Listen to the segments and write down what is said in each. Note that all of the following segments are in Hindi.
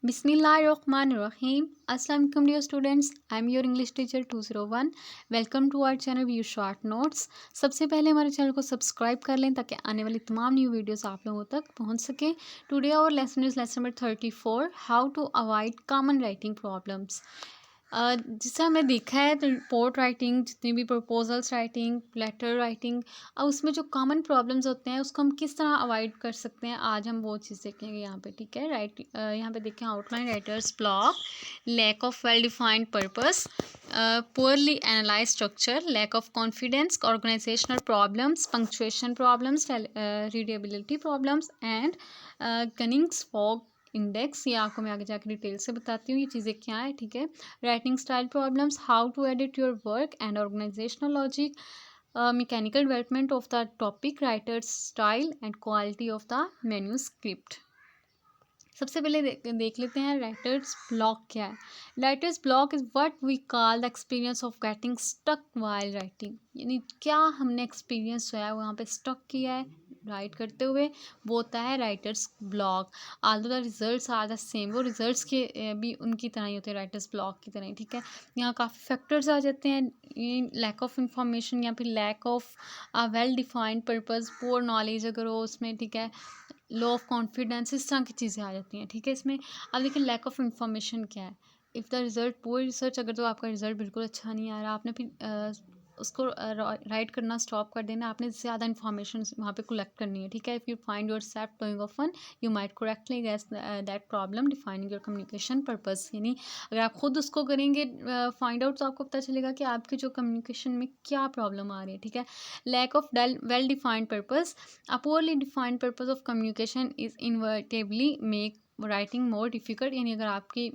Bismillahirrahmanirrahim. Assalamu alaikum dear students. I am your English teacher 201. Welcome to our channel View Short Notes. सबसे पहले हमारे चैनल को सब्सक्राइब कर लें ताकि आने वाली तमाम न्यू वीडियोस आप लोगों तक पहुंच सके. Today our lesson is lesson number 34, how to avoid common writing problems. जिससे हमने देखा है तो रिपोर्ट राइटिंग, जितनी भी प्रपोजल्स राइटिंग, लेटर राइटिंग, उसमें जो कॉमन प्रॉब्लम्स होते हैं उसको हम किस तरह अवॉइड कर सकते हैं, आज हम वो चीज़ देखेंगे यहाँ पे. ठीक है, यहाँ पे देखें outline, writer's block, lack of well defined purpose, poorly analyse structure, lack of confidence, organisational problems, punctuation problems, readability problems and Gunning's fog index. ये आपको मैं आगे जाकर डिटेल से बताती हूँ ये चीज़ें क्या है. ठीक है, writing style problems, how to edit your work and organisational logic, mechanical development of the topic, writer's style and quality of the manuscript. सबसे पहले देख लेते हैं राइटर्स ब्लॉक क्या है. Writer's block is what we call the experience of getting stuck while writing. यानी क्या हमने एक्सपीरियंस जो है वहाँ पे स्टक किया है राइट करते हुए, वो होता है writer's block. Although the results are the same, वो रिजल्ट्स के भी उनकी तरह ही होते हैं, राइटर्स ब्लॉक की तरह ही. ठीक है, यहाँ काफ़ी फैक्टर्स आ जाते हैं. लैक ऑफ इंफॉर्मेशन या फिर lack of well defined purpose, poor knowledge अगर हो उसमें. ठीक है, लो ऑफ कॉन्फिडेंस, इस तरह की चीज़ें आ जाती हैं. ठीक है, इसमें अब देखिए लैक ऑफ इन्फॉर्मेशन क्या है. If the result poor research, अगर तो आपका रिज़ल्ट बिल्कुल अच्छा नहीं आ रहा, आपने फिर उसको राइट करना स्टॉप कर देना. आपने ज़्यादा इन्फॉर्मेशन वहाँ पे कलेक्ट करनी है. ठीक है, if you find yourself doing often, you might correctly guess that problem defining your communication purpose. यानी अगर आप खुद उसको करेंगे फाइंड आउट, तो आपको पता चलेगा कि आपके जो कम्युनिकेशन में क्या प्रॉब्लम आ रही है. ठीक है, lack of well defined purpose, a poorly defined purpose of communication is inevitably make writing more difficult. यानी अगर आपकी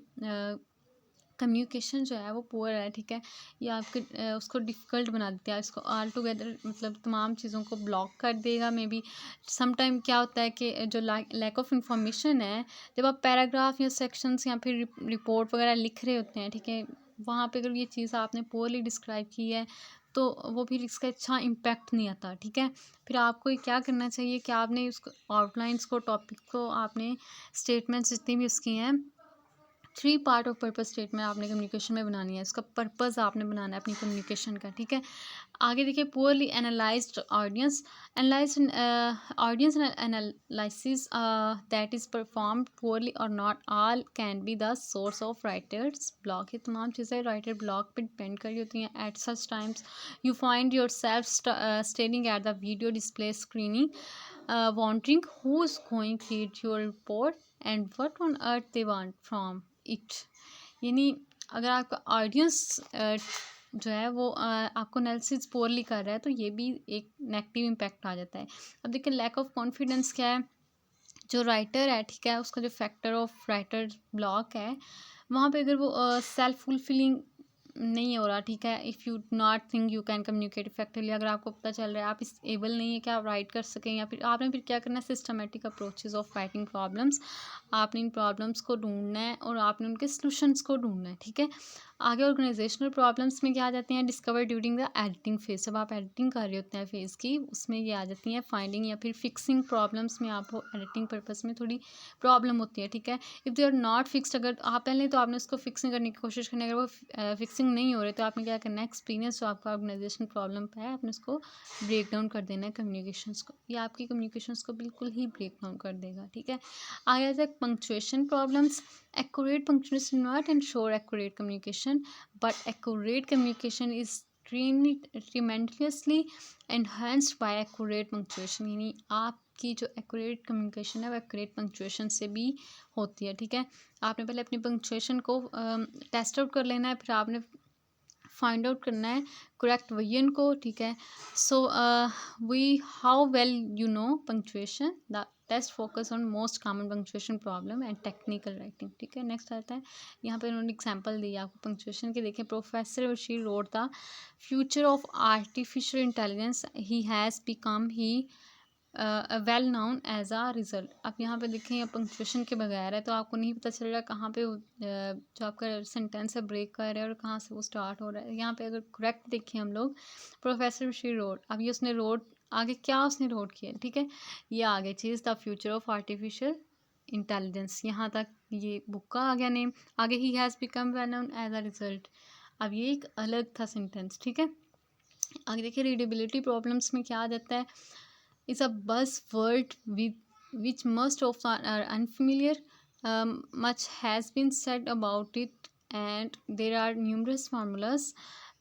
कम्युनिकेशन जो है वो पुअर है, ठीक है, या आपके उसको डिफ़िकल्ट बना देते हैं, इसको ऑल टुगेदर मतलब तमाम चीज़ों को ब्लॉक कर देगा. मे बी सम टाइम क्या होता है कि जो लैक ऑफ इंफॉर्मेशन है, जब आप पैराग्राफ या सेक्शंस या फिर रिपोर्ट वगैरह लिख रहे होते हैं, ठीक है, वहाँ पे अगर ये चीज़ आपने पुअरली डिस्क्राइब की है तो वो फिर इसका अच्छा इम्पैक्ट नहीं आता. ठीक है, फिर आपको क्या करना चाहिए कि आपने उसको आउटलाइंस को, टॉपिक को, आपने स्टेटमेंट्स जितनी भी उसकी हैं, 3 पार्ट ऑफ पर्पस स्टेटमेंट आपने कम्युनिकेशन में बनानी है. इसका पर्पस आपने बनाना है अपनी कम्युनिकेशन का. ठीक है, आगे देखिए poorly analysed audience, analysed audience analysis that is performed poorly और not all can be the source of writer's block. ये तमाम चीज़ें राइटर ब्लॉक पे डिपेंड कर रही होती हैं. At such times you find your self staring at the video display screening, wondering who is going to read your report and what on earth they want from it. यानी अगर आपका ऑडियंस जो है वो आपको एनालिसिस पोरली कर रहा है तो ये भी एक नेगेटिव इम्पैक्ट आ जाता है. अब देखिए लैक ऑफ कॉन्फिडेंस क्या है. जो राइटर है, ठीक है, उसका जो फैक्टर ऑफ राइटर ब्लॉक है, वहाँ पे अगर वो सेल्फ फुलफिलिंग नहीं हो रहा, ठीक है, if you not think you can communicate effectively, अगर आपको पता चल रहा है आप इस एबल नहीं है कि आप राइट कर सकें, या फिर आपने फिर क्या करना है, systematic approaches of writing problems. आपने इन प्रॉब्लम्स को ढूंढना है और आपने उनके सॉल्यूशंस को ढूंढना है. ठीक है, आगे ऑर्गेनाइजेशनल प्रॉब्लम्स में क्या आ जाती हैं, discover during the editing phase. जब आप एडिटिंग कर रहे होते हैं फेज़ की, उसमें ये आ जाती हैं फाइंडिंग या फिर फिक्सिंग प्रॉब्लम्स में. आपको एडिटिंग पर्पस में थोड़ी प्रॉब्लम होती है. ठीक है, if they are not fixed, अगर आप पहले तो आपने उसको फिक्सिंग करने की कोशिश करनी है, अगर वो फिक्सिंग नहीं हो रही तो आपने क्या करना है, एक्सपीरियंस जो आपका ऑर्गेनाइजेशन प्रॉब्लम पे है, आपने उसको ब्रेक डाउन कर देना है कम्युनिकेशंस को. ये आपकी कम्युनिकेशंस को बिल्कुल ही ब्रेक डाउन कर देगा. ठीक है, आगे आता है punctuation problems. accurate punctuation not ensure accurate communication, but accurate communication is tremendously enhanced by accurate punctuation. यानी आपकी जो एक्यूरेट कम्युनिकेशन है वो एक्यूरेट पंक्चुएशन से भी होती है. ठीक है, आपने पहले अपनी पंक्चुएशन को टेस्ट आउट कर लेना है, फिर आपने फाइंड आउट करना है करेक्ट वर्जन को. ठीक है, so we how well you know punctuation, the test focus on most common punctuation problem and technical writing. ठीक है, नेक्स्ट आता है, यहाँ पे उन्होंने एग्जांपल दी आपको पंक्चुएशन के. देखें, professor she wrote the future of artificial intelligence he has become he well known as a result. आप यहाँ पे देखें ये पंक्चुएशन के बगैर है तो आपको नहीं पता चल रहा कहाँ पे जो आपका सेंटेंस है ब्रेक कर रहा है और कहाँ से वो स्टार्ट हो रहा है. यहाँ पे अगर करेक्ट देखें हम लोग, प्रोफेसर शी रोड, अब ये उसने रोड आगे क्या उसने रोड किया. ठीक है, ये आगे चीज़ the future of artificial intelligence, यहाँ तक ये बुक का आ गया नेम। आगे ही has become well known as a result, अब ये एक अलग था सेंटेंस, ठीक है। आगे देखिए रीडेबिलिटी प्रॉब्लम्स में क्या आ जाता है, इज़ अ बस word which most of are unfamiliar. Much has been said about it, and there are numerous formulas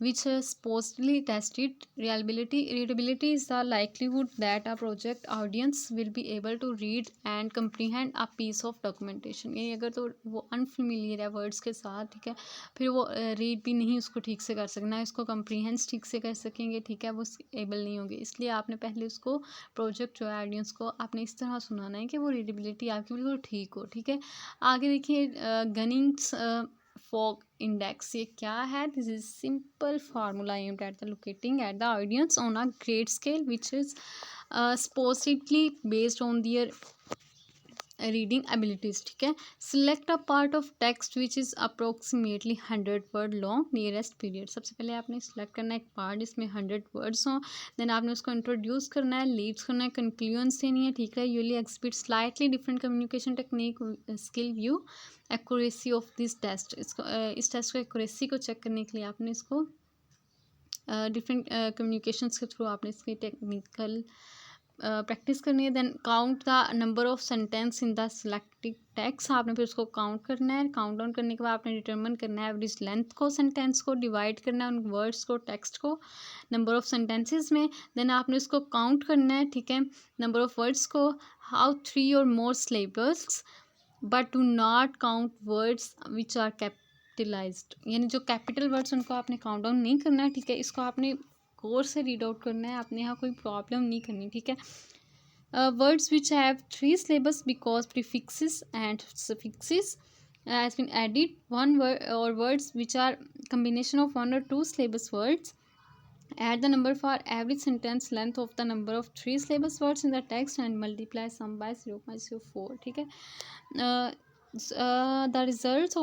which supposedly test its reliability. Readability is the likelihood that a project audience will be able to read and comprehend a piece of documentation. यानी अगर तो वो unfamiliar है वर्ड्स के साथ, ठीक है, फिर वो रीड भी नहीं उसको ठीक से कर सकना, इसको कंप्रीहेंस ठीक से कर सकेंगे, ठीक है, वो एबल नहीं होंगे। इसलिए आपने पहले उसको प्रोजेक्ट जो है ऑडियंस को आपने इस तरह सुनाना है कि वो रीडेबिलिटी आपकी बिल्कुल ठीक हो, ठीक है। आगे देखिए गनिंग्स फॉग इंडेक्स, ये क्या है, this is simple formula aimed at the locating at the audience on a grade scale which is supposedly based on their reading abilities, ठीक है। Select a part of text which is approximately 100 word long nearest period, सबसे पहले आपने सेलेक्ट करना है एक पार्ट जिसमें 100 वर्ड्स हों, देन आपने उसको इंट्रोड्यूस करना है, लीड्स करना है, कंक्लूजन्स देनी है, ठीक है। You'll exhibit slightly different communication technique skill view accuracy of this test, इसको इस टेस्ट को एक्यूरेसी को चेक करने के लिए आपने इसको डिफरेंट कम्युनिकेशंस के थ्रू आपने इसकी टेक्निकल प्रैक्टिस करनी है। Then count the number of sentence in the selected text, आपने फिर उसको काउंट करना है। काउंट डाउन करने के बाद आपने डिटरमिन करना है एवरेज लेंथ को, सेंटेंस को डिवाइड करना है उन वर्ड्स को, टेक्स्ट को नंबर ऑफ सेंटेंसेस में। देन आपने उसको काउंट करना है, ठीक है, नंबर ऑफ वर्ड्स को। हाउ 3 और more syllables but do not count words which are capitalised, यानी जो कैपिटल वर्ड्स उनको आपने काउंट डाउन नहीं करना है, ठीक है। इसको आपने कोर्स से रीड आउट करना है, आपने यहाँ कोई प्रॉब्लम नहीं करनी, ठीक है। Words which have 3 syllables because prefixes and suffixes has been added, one word or words which are combination of 1 or 2 syllables words, add the number for every sentence length of the number of 3 syllables words in the text and multiply sum by 0.04, ठीक है। The results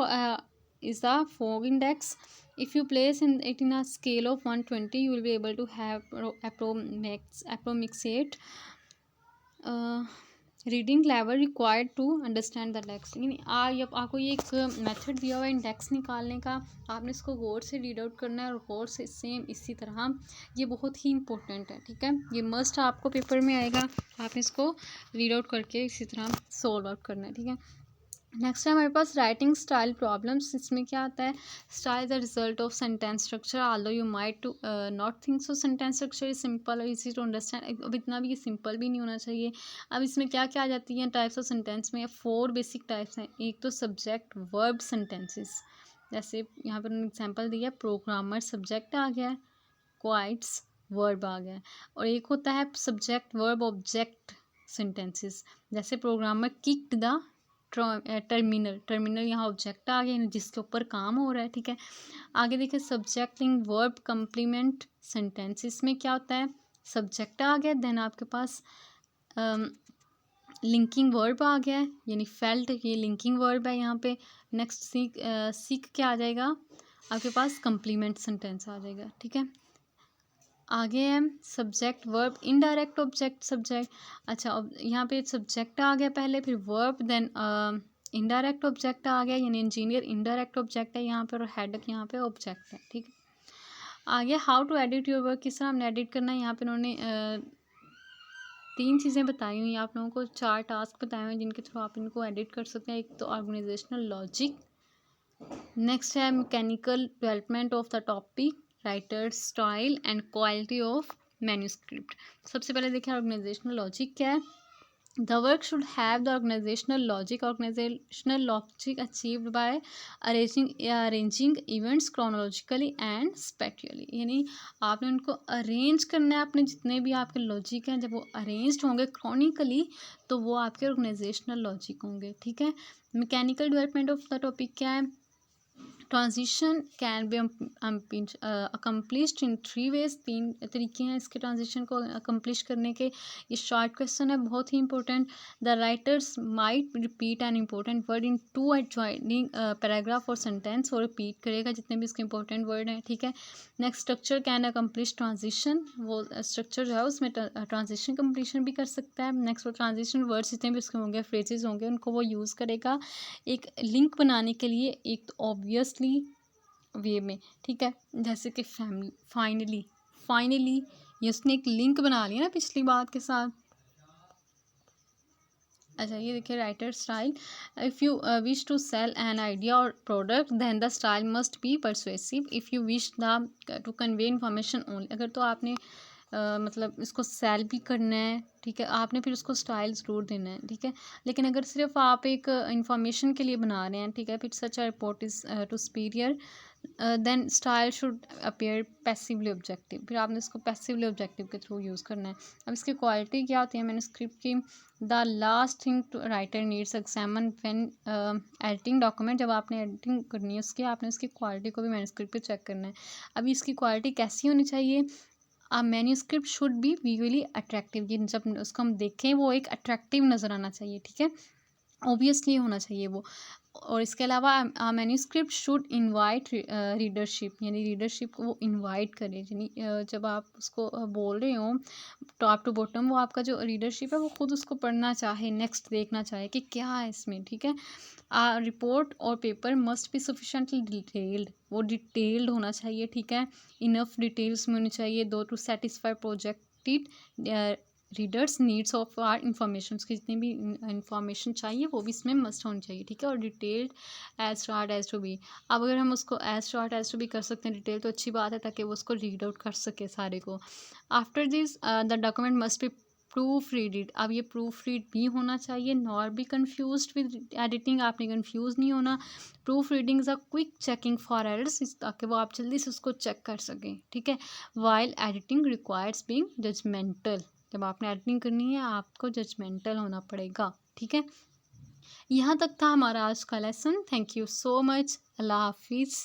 is the fog index. If you place it in a scale of 120, you will be able to have approximate reading level required to understand the text, यानी आपको ये एक मेथड दिया हुआ है इंडेक्स निकालने का, आपने इसको गौर से रीड आउट करना है और गौर से सेम इसी तरह, ये बहुत ही इंपॉर्टेंट है, ठीक है। ये मस्ट आपको पेपर में आएगा, आपने इसको रीड आउट करके इसी तरह सॉल्व आउट करना है, ठीक है। नेक्स्ट है हमारे पास राइटिंग स्टाइल प्रॉब्लम्स, इसमें क्या आता है, style the result of sentence structure although you might to not think so sentence structure is simple और इजी टू अंडरस्टैंड, अब इतना भी ये सिंपल भी नहीं होना चाहिए। अब इसमें क्या क्या आ जाती हैं टाइप्स ऑफ सेंटेंस में, 4 बेसिक टाइप्स हैं। एक तो सब्जेक्ट वर्ब सेंटेंसेस, जैसे यहाँ पर एग्जाम्पल दिया, प्रोग्रामर सब्जेक्ट आ गया, क्वाइट्स वर्ब आ गया, और एक होता है सब्जेक्ट वर्ब ऑब्जेक्ट सेंटेंसेस, जैसे प्रोग्रामर किक्ड द टर्मिनल यहाँ ऑब्जेक्ट आ गया जिसके ऊपर काम हो रहा है, ठीक है। आगे देखिए subject link verb complement sentences में क्या होता है, सब्जेक्ट आ गया, देन आपके पास लिंकिंग वर्ब आ गया है, यानी फेल्ट, ये लिंकिंग वर्ब है यहाँ पे। नेक्स्ट सीक क्या आ जाएगा आपके पास, कम्प्लीमेंट सेंटेंस आ जाएगा, ठीक है। आगे है subject verb indirect object subject, अच्छा यहाँ पे सब्जेक्ट आ गया पहले, फिर वर्ब, देन इनडायरेक्ट ऑब्जेक्ट आ गया, यानी इंजीनियर इनडायरेक्ट ऑब्जेक्ट है यहाँ पे, और हेडक यहाँ पे ऑब्जेक्ट है, ठीक है। आगे how to edit your work, किस तरह हमने एडिट करना है, यहाँ पे उन्होंने 3 चीज़ें बताई हुई हैं आप लोगों को, 4 टास्क बताए हुए हैं जिनके थ्रू आप इनको एडिट कर सकते हैं। एक तो ऑर्गेनाइजेशनल लॉजिक, नेक्स्ट है mechanical development of the topic, writer style and quality of manuscript. सबसे पहले देखिए ऑर्गेनाइजेशनल लॉजिक क्या है, the work should have the organisational logic achieved by arranging events chronologically and spatially, यानी आपने उनको अरेंज करना है, अपने जितने भी आपके लॉजिक हैं जब वो अरेंज्ड होंगे क्रॉनिकली तो वो आपके ऑर्गेनाइजेशनल लॉजिक होंगे, ठीक है। Mechanical development of the topic क्या है, transition can be accomplished in 3 ways. 3 तरीके हैं इसके ट्रांजिशन को अकम्प्लिश करने के। ये शॉर्ट क्वेश्चन है, बहुत ही important. The writers might repeat an important word in 2 adjoining paragraph और सेंटेंस, और रिपीट करेगा जितने भी इसके इंपॉर्टेंट वर्ड हैं, ठीक है। Next, structure can accomplish transition, वो स्ट्रक्चर जो है उसमें ट्रांजिशन कम्प्लीशन भी कर सकता है। नेक्स्ट, वो ट्रांजिशन वर्ड्स जितने भी उसके होंगे, फ्रेजेस होंगे, उनको वो यूज़ करेगा एक लिंक बनाने के लिए, एक तो ऑब्वियसली वे में, ठीक है। जैसे कि फैमिली, फाइनली, फाइनली, ये उसने एक लिंक बना लिया ना पिछली बात के साथ। अच्छा, ये देखिए writer style. If you wish to sell an idea और product then the style must be persuasive. If you wish the to convey information only, अगर तो आपने मतलब इसको सेल भी करना है, ठीक है, आपने फिर उसको स्टाइल ज़रूर देना है, ठीक है। लेकिन अगर सिर्फ आप एक इंफॉर्मेशन के लिए बना रहे हैं, ठीक है, फिर such a report is to superior, then style should appear passively objective, फिर आपने इसको पैसिवली ऑब्जेक्टिव के थ्रू यूज़ करना है। अब इसकी क्वालिटी क्या होती है मैन्युस्क्रिप्ट की? The last thing to writer needs examine when editing document, जब आपने एडिटिंग करनी है उसकी, आपने उसकी क्वालिटी को भी मैन्युस्क्रिप्ट पे चेक करना है। अभी इसकी क्वालिटी कैसी होनी चाहिए? Manuscript should be visually attractive, ये जब उसको हम देखें वो एक अट्रैक्टिव नज़र आना चाहिए, ठीक है, ऑब्वियसली होना चाहिए वो। और इसके अलावा मैन्युस्क्रिप्ट शुड इनवाइट रीडरशिप, यानी रीडरशिप को वो इनवाइट करे, यानी जब आप उसको बोल रहे हो टॉप टू बॉटम, वो आपका जो रीडरशिप है वो खुद उसको पढ़ना चाहे, नेक्स्ट देखना चाहे कि क्या है इसमें, ठीक है। रिपोर्ट और paper must be sufficiently detailed, वो डिटेल्ड होना चाहिए, ठीक है, इनफ डिटेल्स में होनी चाहिए, दो to satisfy projected readers' needs of are information, उसकी जितनी भी इंफॉर्मेशन चाहिए वो भी इसमें मस्ट होनी चाहिए, ठीक है। और detailed as short as to be, अब अगर हम उसको as short as to be कर सकते हैं डिटेल, तो अच्छी बात है, ताकि वो उसको रीड आउट कर सके सारे को। After this the document must be proof read it, अब ये प्रूफ रीड भी होना चाहिए, nor be confuse with editing, आपने कन्फ्यूज़ नहीं होना। Proof reading is a quick checking for errors, ताकि वो आप जल्दी से उसको चेक कर सकें, ठीक है। While editing requires being judgmental, जब आपने एडिटिंग करनी है आपको जजमेंटल होना पड़ेगा, ठीक है। यहाँ तक था हमारा आज का lesson. Thank you so much. अल्लाह हाफिज़।